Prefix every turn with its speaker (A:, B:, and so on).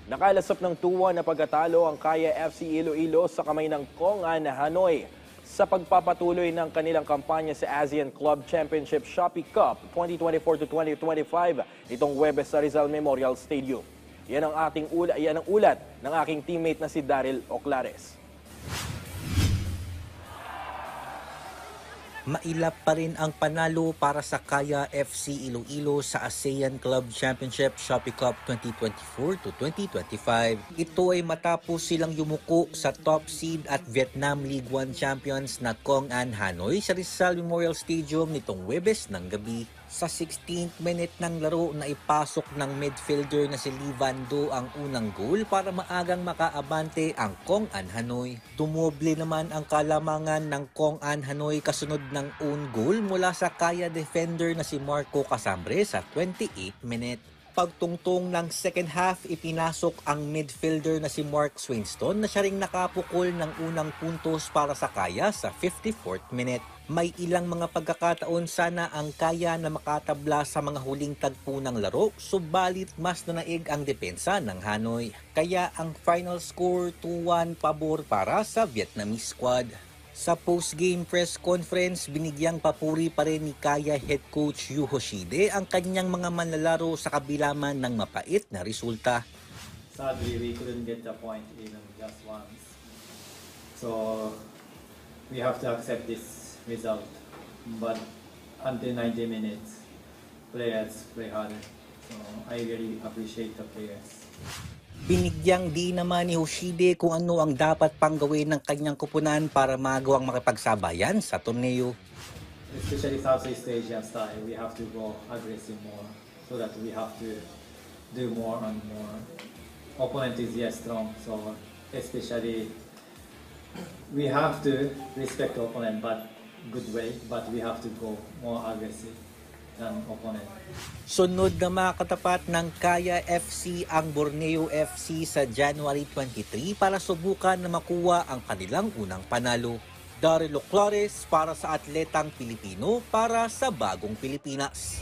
A: Nakalasap ng 2-1 na pagkatalo ang Kaya FC Iloilo sa kamay ng Kong-an Hanoi sa pagpapatuloy ng kanilang kampanya sa ASEAN Club Championship Shopee Cup 2024-2025 itong Huwebes sa Rizal Memorial Stadium. Yan ang ulat ng aking teammate na si Daryl Oclares.
B: Mailap pa rin ang panalo para sa Kaya FC Iloilo sa ASEAN Club Championship Shopee Cup 2024-2025. Ito ay matapos silang yumuko sa top seed at Vietnam League 1 champions na Kong-an Hanoi sa Rizal Memorial Stadium nitong Huwebes ng gabi. Sa 16th minute ng laro na ipasok ng midfielder na si Lee Van Do ang unang goal para maagang makaabante ang Kong-an Hanoi. Dumoble naman ang kalamangan ng Kong-an Hanoi kasunod ng own goal mula sa Kaya defender na si Marco Casambre sa 28th minute. Pagtungtong ng second half, ipinasok ang midfielder na si Mark Swinston na siya ring nakapukol ng unang puntos para sa Kaya sa 54th minute. May ilang mga pagkakataon sana ang Kaya na makatabla sa mga huling tagpo ng laro, subalit mas nanaig ang depensa ng Hanoi. Kaya ang final score 2-1 pabor para sa Vietnamese squad. Sa post-game press conference, binigyang papuri pa rin ni Kaya head coach Yu Hoshide ang kanyang mga manlalaro sa kabila man ng mapait na resulta.
C: Sadly, we couldn't get the point even just once. So, we have to accept this result. But until 90 minutes, players play harder. So, I really appreciate the players.
B: Binigyang di naman ni Hoshide kung ano ang dapat pang gawin ng kanyang kupunan para magawang makipagsabayan sa torneo.
C: Especially Southeast Asian style, we have to go aggressive more so that we have to do more and more. Opponent is yes strong, so especially we have to respect the opponent but good way, but we have to go more aggressive than opponent.
B: Sunod na makatapat ng Kaya FC ang Borneo FC sa January 23 para subukan na makuha ang kanilang unang panalo. Daryl Oclares para sa Atletang Pilipino para sa Bagong Pilipinas.